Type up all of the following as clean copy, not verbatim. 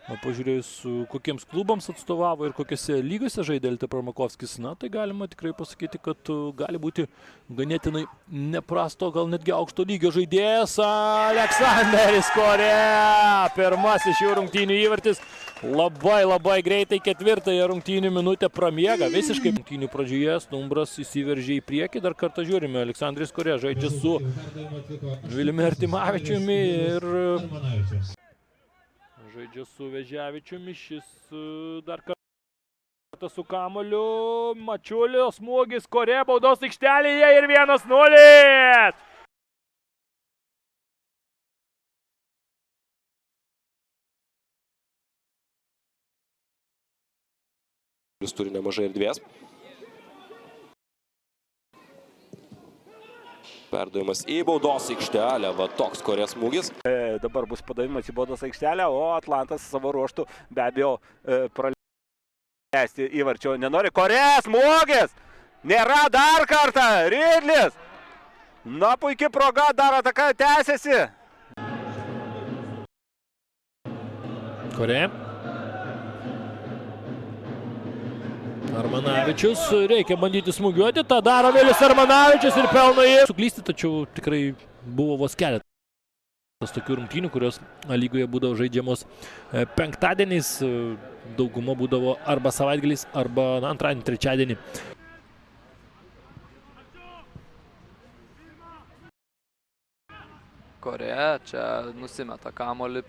pažiūrėjus, kokiems klubams atstovavo ir kokiose lygose žaidė Elta Parmakovskis, na, tai galima tikrai pasakyti, kad gali būti ganėtinai neprasto, gal netgi aukšto lygio žaidėjas Aleksanderis Korea. Pirmasis šių rungtynių įvartis. Labai greitai ketvirtąją rungtynių minutę pramiega. Visiškai rungtynių pradžioje Stumbras įsiveržė į priekį. Dar kartą žiūrime, Aleksandris Korea žaidžia su Viliumi Artimavičiumi ir žaidžia su Veževičiumi. Šis dar kartą su kamuoliu. Mačiulio smūgis, Korea baudos aikštelėje ir 1-0. Jis turi nemažai erdvės. Perdavimas į baudos aikštelę, va toks Korės smūgis. Dabar bus padavimas į baudos aikštelę, o Atlantas savo ruoštų be abejo praleisti įvarčio nenori. Korės smūgis! Nėra dar kartą! Rydlis! Na, puikia proga, dar ataka tęsiasi. Korea. Armanavičius, reikia bandyti smūgiuoti, tą daro Vilius Armanavičius ir pelno jį. Suklysti, tačiau tikrai buvo vos keletas tokių rungtynių, kurios lygoje būdavo žaidžiamos penktadieniais, dauguma būdavo arba savaitgaliais, arba antradienį, trečiadienį. Korea čia nusimeta kamuolį.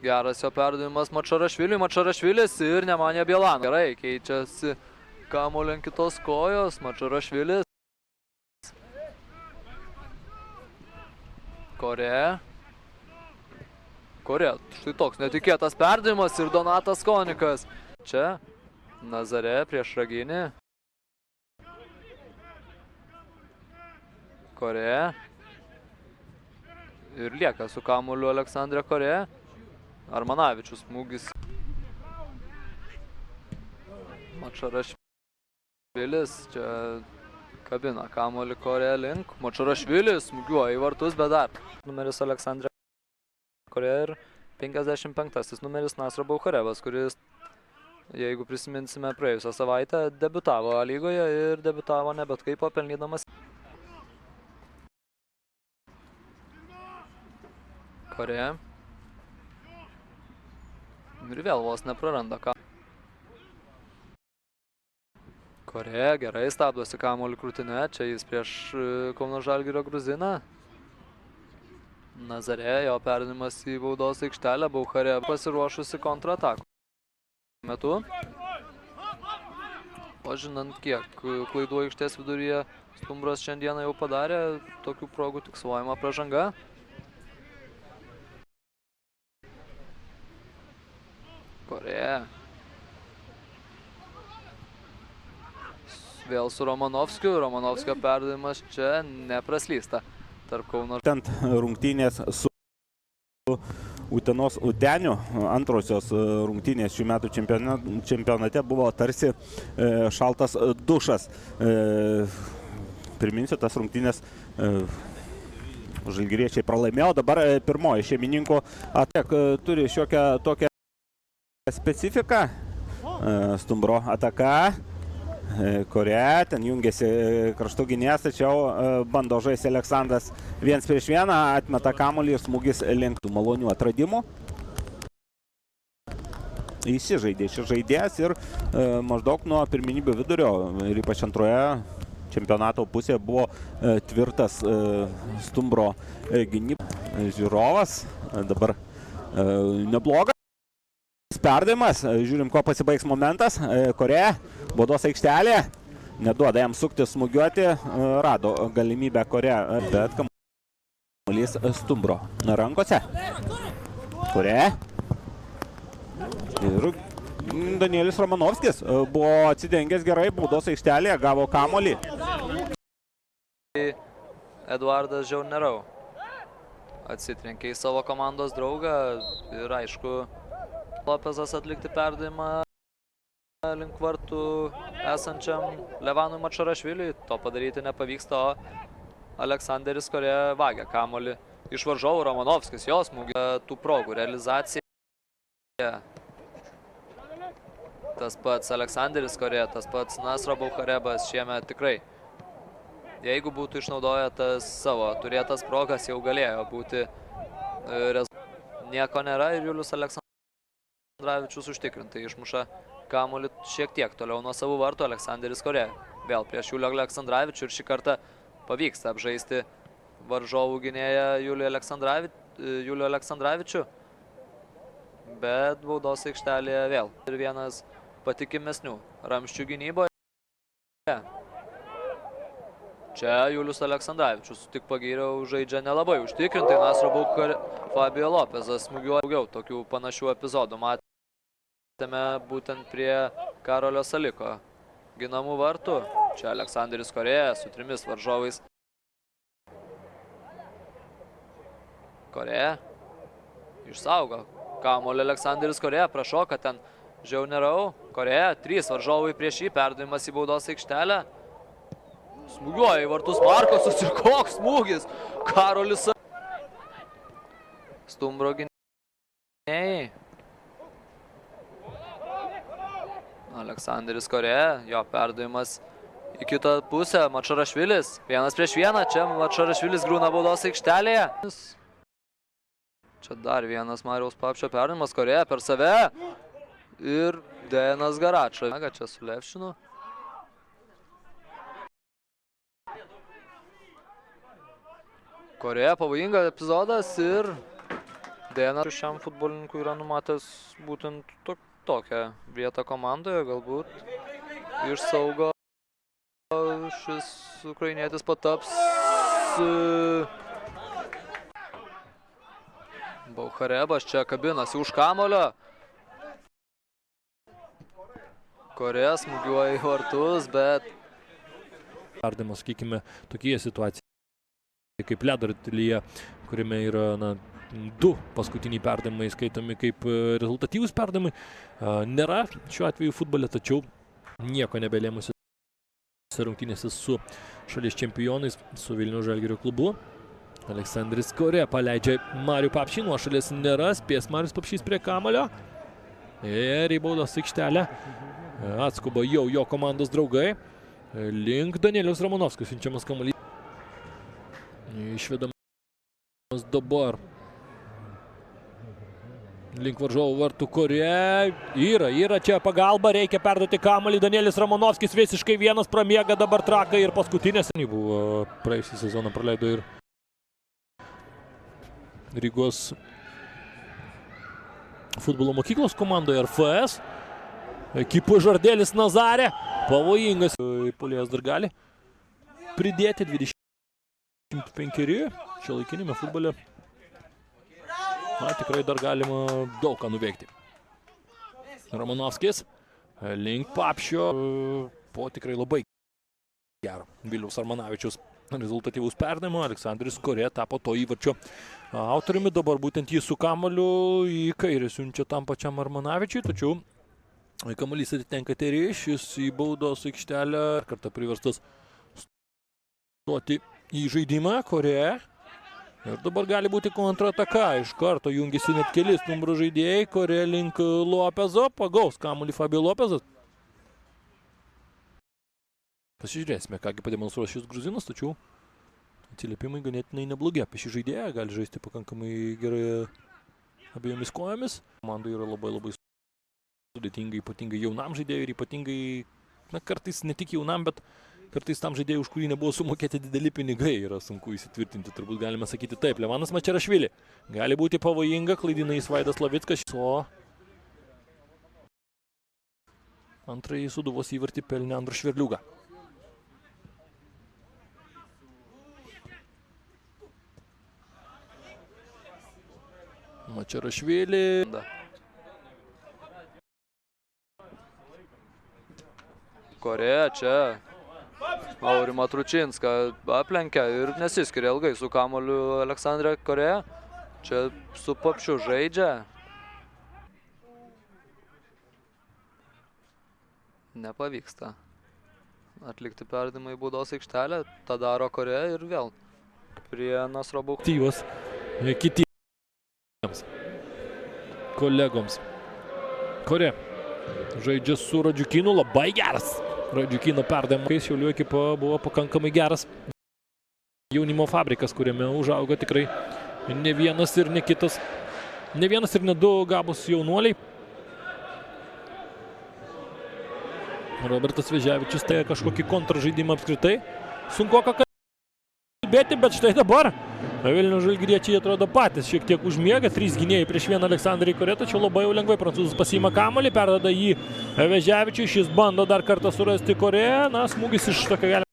Geras jo perdavimas Mačarašviliui, Mačarašvilis ir nemanė Bielan. Gerai, keičiasi kamuolį ant kitos kojos, Mačarašvilis. Korea. Štai toks netikėtas perdavimas ir Donatas Konikas. Čia Nazare prieš Raginį. Korea. Ir lieka su kamuoliu Aleksandrė Korea. Armanavičius smūgis. Mačarašvilis čia kabina kamuolį Korea link. Mačarašvilis smūgiuoja į vartus, bet dar. Numeris Aleksandrė Korea ir 55 numeris Nasra Baukarevas, kuris, jeigu prisiminsime, praėjusią savaitę debiutavo A lygoje ir debiutavo ne bet kaip, pelnydamas. Korea. Ir vėl vos nepraranda ką. Korea gerai stabdosi kamuolį krūtine, čia jis prieš Kauno Žalgirio Gruziną. Nazare, jo perdavimas į baudos aikštelę, Baukarė pasiruošusi kontratakų metu. O žinant, kiek klaidų aikštės viduryje Stumbras šiandieną jau padarė, tokių progų tiksuojama pražanga. Korea. Vėl su Romanovskiu. Romanovskio perdavimas čia nepraslysta. Tarp Kauno. Tent rungtynės su Utenos Uteniu. Antrosios rungtynės šių metų čempionate buvo tarsi šaltas dušas. Priminsiu, tas rungtynės žalgiriečiai pralaimėjo. Dabar pirmoji šeimininkų turi šiokią tokią specifika. Stumbro ataka. Korea, ten jungiasi krašto gynėjas, tačiau bando žaisti Aleksandras 1-1, atmeta kamuolį ir smūgis link tų malonių atradimų. Įsižaidė šis žaidėjas ir maždaug nuo pirmenybių vidurio ir ypač antroje čempionato pusėje buvo tvirtas Stumbro gynybos žiūrovas. Dabar neblogas perdavimas, žiūrim, ko pasibaigs momentas. Korea, baudos aikštelė, neduoda jam sukti, smūgiuoti, rado galimybę Korea, bet kamuolys Stumbro rankose. Korea ir Danielis Romanovskis buvo atsidengęs gerai, baudos aikštelėje, gavo kamuolį. Eduardas Žiaunerau atsitrenkė į savo komandos draugą ir aišku, Lopezas atlikti perdavimą link vartų esančiam Levanui Mačarašviliui. To padaryti nepavyksta, o Aleksanderis Korea vagia kamuolį iš varžovų. Romanovskis, jos smūgį tų progų realizacija. Tas pats Aleksandris Korė, tas pats Nasro Baucharebas šiemet tikrai. Jeigu būtų išnaudoję tas savo turėtas progas, jau galėjo būti nieko nėra ir Julius Aleksandravičius užtikrintai išmuša kamuolį šiek tiek toliau nuo savų vartų Aleksandris Korė. Vėl prieš Julių Aleksandravičių ir šį kartą pavyksta apžaisti varžovų gynėją Julių Aleksandravičių. Bet baudos aikštelėje vėl. Ir vienas patikimesnių ramščių gynyboje. Čia Julius Aleksandravičius tik pagyriau žaidžia nelabai užtikrintai. Nasro Baucharebas, Fabio Lopezas smūgiuoja daugiau tokių panašių epizodų. Matėme būtent prie Karolio Saliko ginamų vartų. Čia Aleksandris Korė su 3 varžovais. Korė išsaugo kamuolį Aleksandris Korė, prašoka ten Žiaunerau. Korė, 3 varžovai prieš jį, perdavimas į baudos aikštelę. Smūgiuoja į vartus Markosas ir koks smūgis! Karolis Stumbro gynėjai. Aleksandris Korė, jo perdavimas į kitą pusę. Mačarašvilis, 1 prieš 1, čia Mačarašvilis griūna baudos aikštelėje. Čia dar vienas Mariaus Papšio perdavimas, Korė per save ir Dejanas Garačas. Čia su Levšinu. Korė, pavojingas epizodas ir Dejanas šiam futbolininkui yra numatęs būtent tokią vietą komandoje. Galbūt iš saugo šis ukrainietis pataps. Baucharebas čia kabinasi už kamulio. Korė smūgiuoja į vartus, bet... Perdavimas, sakykime, tokie situacijai kaip ledo ritulyje, kuriame yra 2 paskutiniai perdavimai skaitomi kaip rezultatyvūs perdavimai. Nėra šiuo atveju futbole, tačiau nieko nebelėmusi rungtynėse su šalies čempionais, su Vilniaus Žalgirio klubu. Aleksandris Korė paleidžia Marių Papšį, nuošalės nėra, spės Marius Papšys prie kamuolio. Ir į baudos aikštelę atskuba jau jo komandos draugai. Link Danieliaus Romanovskio siunčiamas kamuolys. Išvedamas dabar link varžovų vartų Korė. Yra čia pagalba, reikia perduoti kamuolį. Danielis Romanovskis visiškai vienas pramiega dabar trakai ir paskutinės. Buvo praėjusį sezoną praleido ir Rygos futbolo mokyklos komandoje RFS. Ekipų Žardėlis Nazarė. Pavojingas. Puolėjas dar gali pridėti 25 šiuolaikinėme futbole. Tikrai dar galima daug ką nuveikti. Romanovskis link Papšio po tikrai labai gero Viliaus Armanavičiaus rezultatyvus perdavimo. Aleksandris Korė tapo to įvarčio autoriumi. Dabar būtent jį su kamuoliu į kairę siunčia tam pačiam Armanavičiui, tačiau kamuolys atitenka Terėjui, šis į baudos aikštelę kartą priverstas stoti į žaidimą. Korė. Ir dabar gali būti kontrataka. Iš karto jungiasi net keli Stumbro žaidėjai. Korė link Lopezo. Pagaus kamuolį Fabio Lopezas. Pasižiūrėsime, kągi pademonstruos šis gruzinas, tačiau atsiliepimai ganėtinai neblogi. Apie šį žaidėją gali žaisti pakankamai gerai abiejomis kojomis. Komandai yra labai sudėtingai, ypatingai jaunam žaidėjui ir ypatingai, kartais ne tik jaunam, bet kartais tam žaidėjui, už kurį nebuvo sumokėti dideli pinigai, yra sunku įsitvirtinti, turbūt galime sakyti taip. Levanas Mačarašvili gali būti pavojinga, klaidina jis Vaidas Lavickas. O antrąjį Sūduvos įvartį pelnė Andrius Šverliuga. Mačarašvili. Korė čia Aurimą Tručinską aplenkia ir nesiskiria ilgai su kamuoliu Aleksandrė Korė. Čia su Papšiu žaidžia. Nepavyksta atlikti perdavimą į baudos aikštelę. Ta daro Korė ir vėl prie Nasro Baucharebos. Kitiems kolegoms. Korė žaidžia su Radžiukinu, labai geras. Radžiukino perdavimas. Šiaulių ekipa buvo pakankamai geras. Jaunimo fabrikas, kuriame užaugo tikrai ne vienas ir ne kitas. Ne vienas ir ne du gabus jaunuoliai. Robertas Veževičius tai kažkokį kontražaidimą apskritai. Sunku ką kalbėti, bet štai dabar Vilniaus Žalgiriečiai atrodo patys šiek tiek užmiega. 3 gynėjai prieš 1 Aleksandrą Korė, tačiau labai jau lengvai prancūzas pasiima kamuolį, perduoda jį Veževičiui. Šis bando dar kartą surasti Korė. Na, smūgis iš tokio galima.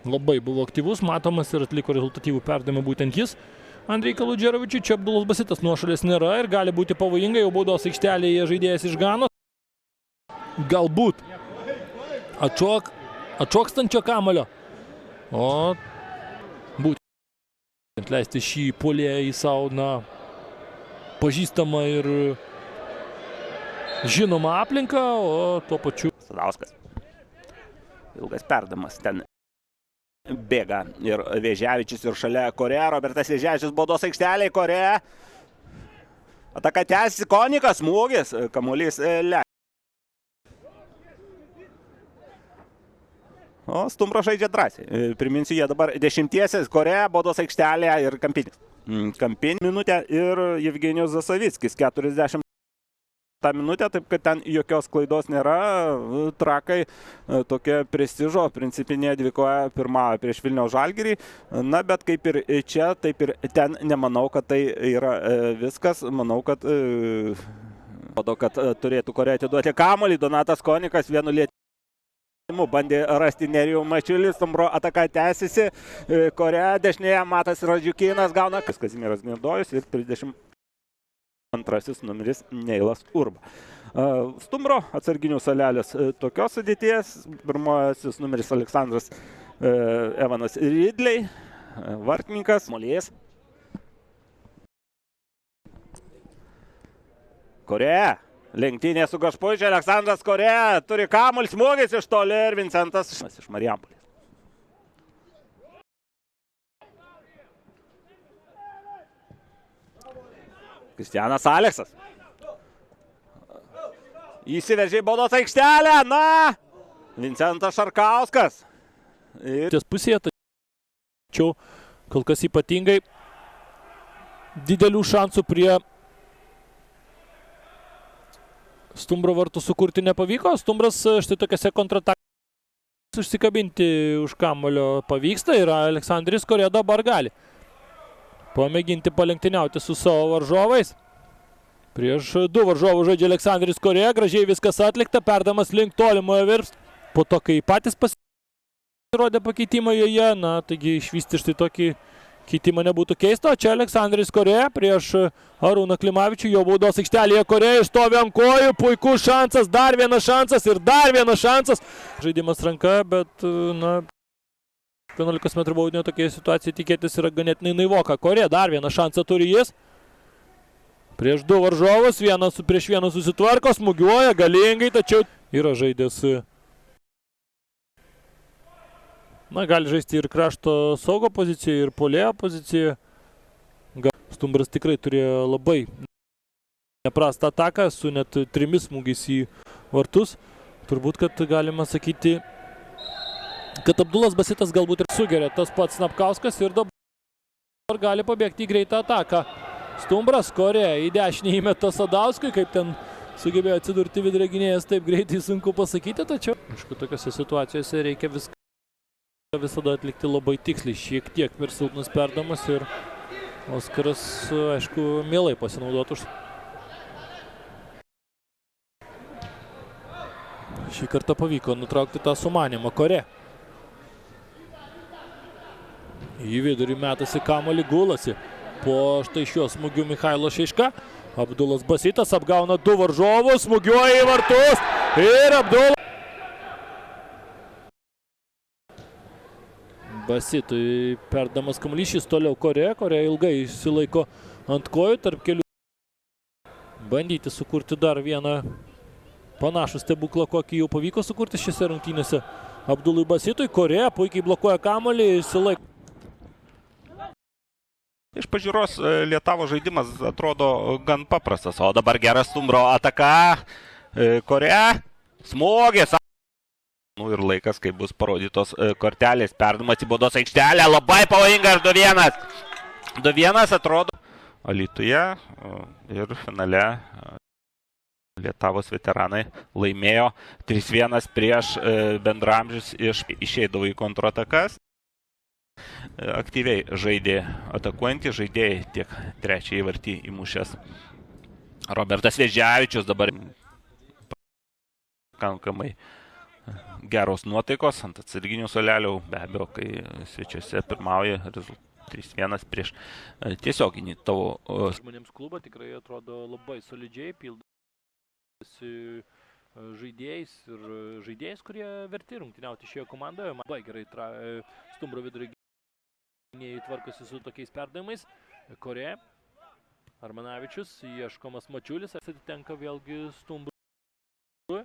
Labai buvo aktyvus, matomas ir atliko rezultatyvų perdavimą būtent jis. Andrei Kaludžerovičiui, čia Abdulas Basitas nuošalės nėra ir gali būti pavojingai, jau baudos aikštelėje žaidėjas iš Ganos. Galbūt atšokstančio kamuolio. O būtent leisti šį puolėją į savo, pažįstamą ir žinomą aplinką, o tuo pačiu Sadauskas. Ilgas perdamas ten bėga ir Veževičius ir šalia Korė. Robertas Veževičius baudos aikštelėje, Korė. Ataka tęsiasi, Konikas, smūgis, kamuolys leidžia. O Stumbro žaidžia drąsiai. Priminsiu, jie dabar 10-iesis, Korė, baudos aikštelėje ir Kampinis. Kampinį minutę ir Jevgenijus Zasavickis 40 minutę, taip kad ten jokios klaidos nėra. Trakai tokia prestižo principinė dvikoja pirmąją prieš Vilniaus Žalgirį. Na, bet kaip ir čia, taip ir ten nemanau, kad tai yra viskas. Manau, kad turėtų Korė atiduoti kamuolį. Donatas Konikas vienu lietimu bandė rasti Nerijų Mačiulį. Stumbro ataka tęsiasi. Korė dešinėje Matas Radžiukinas gauna Kazimieras Gnedojus ir 32 numeris Neilas Urba. Stumbro atsarginių salelės tokios sudėties. Pirmojasis numeris Aleksandras Evanas Ridley, vartininkas Molės. Korė, lenktynė su Gašpuičiu, Aleksandras Korė turi kamuolį, smūgis iš toli ir Vincentas iš Marijampolės. Kristianas Aleksas. Įsiveržė į baudos aikštelę. Na! Vincentas Šarkauskas. ties pusėje, tačiau kol kas ypatingai didelių šansų prie Stumbro vartų sukurti nepavyko. Stumbras štai tokiose kontratakose užsikabinti už kamuolio pavyksta ir Aleksandris Korė dabar gali pamėginti palenktyniauti su savo varžovais. Prieš 2 varžovų žaidžia Aleksandris Korė, gražiai viskas atlikta, perdamas link tolimojo virps. Po to, kai patys pasirodė pakeitimą joje, taigi išvysti štai tokį keitimą nebūtų keista. O čia Aleksandris Korė prieš Arūną Klimavičių, jo baudos aikštelėje Korė išstovi ant kojų, puikus šansas, dar vienas šansas ir dar vienas šansas. Žaidimas ranka, bet 11 metrų baudinio tokia situacija tikėtis yra ganėtinai naivoka. Korė dar vieną šansą turi jis. Prieš 2 varžovus, vienas prieš vieną susitvarko, smūgiuoja galingai, tačiau yra žaidęs. Gali žaisti ir krašto saugo pozicijoje, ir puolėjo pozicijoje. Stumbras tikrai turėjo labai neprastą ataką su net 3 smūgiais į vartus. Turbūt, kad galima sakyti, kad Abdulas Basitas galbūt ir sugeria tas pats Snapkauskas ir dabar gali pabėgti į greitą ataką. Stumbras, Korė į dešinį įmeta Sadauskui, kaip ten sugebėjo atsidurti vidurio gynėjas, taip greitai sunku pasakyti, tačiau aišku, tokiose situacijose reikia visada atlikti labai tiksliai, šiek tiek per silpnas perdamas ir Oskaras, aišku, mielai pasinaudotų. Šį kartą pavyko nutraukti tą sumanimą. Korė į vidurį metasi kamuolį, gulasi. Po štai šiuo smūgiu Michailo Šeiška. Abdulas Basitas apgauna 2 varžovus, smūgiuoja į vartus ir Abdulas Basitui perdamas kamuolys, šis toliau Korė. Korė ilgai išsilaiko ant kojų tarp kelių. Bandyti sukurti dar vieną panašų stebuklą, kokį jau pavyko sukurti šiose rungtynėse Abdului Basitui. Korė puikiai blokuoja kamuolį, išsilaiko. Iš pažiūros Lietavo žaidimas atrodo gan paprastas, o dabar geras Stumbro ataka. Korea smogės. Nu ir laikas, kai bus parodytos kortelės, perdamas į baudos aikštelę, labai pavojingas 2-1. 2-1 atrodo Alytuje ir finale Lietavos veteranai laimėjo 3-1 prieš bendramžius, išeidavo į kontratakas. Aktyviai žaidė atakuojantys žaidėjai, tiek trečiąjį vartį įmušęs Robertas Vėžiavičius, dabar pakankamai geros nuotaikos ant atsarginių suolelių, be abejo, kai svečiuose pirmauja 3-1 prieš tiesioginį tavo. Žmonėms klubą tikrai atrodo labai solidžiai, pildosi žaidėjais ir žaidėjais, kurie verti rungtyniauti šioje komandoje. Labai gerai Stumbro vidurio gynėjai tvarkosi su tokiais perdavimais. Korė, Armanavičius, ieškomas Mačiulis, atitenka vėlgi Stumbrui.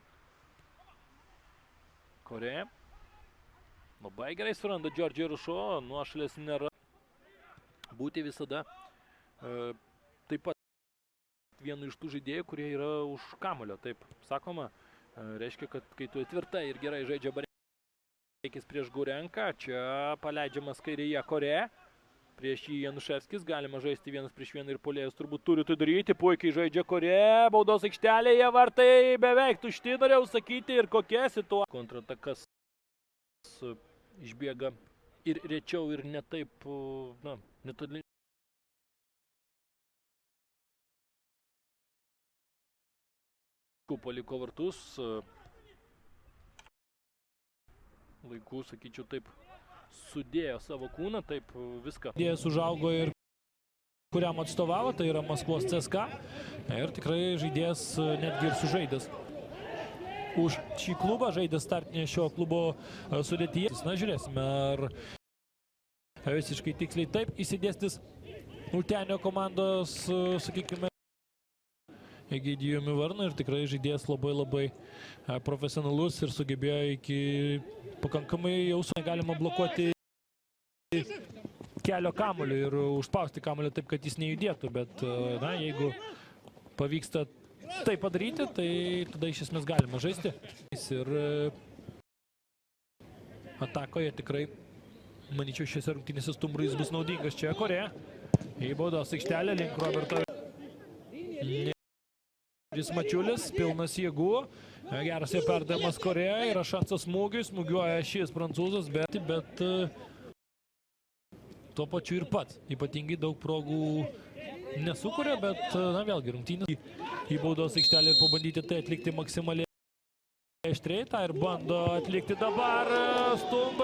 Korė, labai gerai suranda Džordžiai Rušo, nuošalės nėra. Būti visada taip pat vienu iš tų žaidėjų, kurie yra už kamulio, taip sakoma. Reiškia, kad kai tu tvirtai ir gerai žaidžia Bareikis prieš Gurenką, čia paleidžiamas kairėje Korė. Prieš jį Januševskis, galima žaisti 1-1 ir puolėjas turbūt turi tai daryti. Puikiai žaidžia Korė, baudos aikštelėje, vartai beveik tušti, norėjau sakyti, ir kokia situacija. Kontratakas išbėga ir rečiau, ir netaip, na, netoli. Paliko vartus. Laiku, sakyčiau, taip sudėjo savo kūną, taip viską. Jis užaugo ir kuriam atstovavo, tai yra Maskvos CSKA. Ir tikrai žaidėjas netgi ir sužaidęs už šį klubą, žaidęs startinė šio klubo sudėtyje. Na, žiūrėsime, ar visiškai tiksliai taip įsidėstys Ultenio komandos, sakykime, Egidijumi Varnu, ir tikrai žaidėjas labai profesionalus ir sugebėjo iki pakankamai jausmų galima blokuoti kelio kamuolį ir užspausti kamuolį taip, kad jis nejudėtų, bet na, jeigu pavyksta tai padaryti, tai tada iš esmės galima žaisti. Ir atakoje tikrai, manyčiau, šiose rungtynėse Stumbrui jis bus naudingas. Čia Korė į baudos aikštelę link Roberto Mačiulis, pilnas jėgų, geras jo perdavimas Korė, yra šansas smūgiui, smūgiuoja šis prancūzas, bet tuo pačiu ir pats. Ypatingai daug progų nesukuria, bet, na, vėlgi, rungtynės į baudos aikštelę ir pabandyti tai atlikti maksimaliai aštriai, tą ir bando atlikti dabar Stumbras.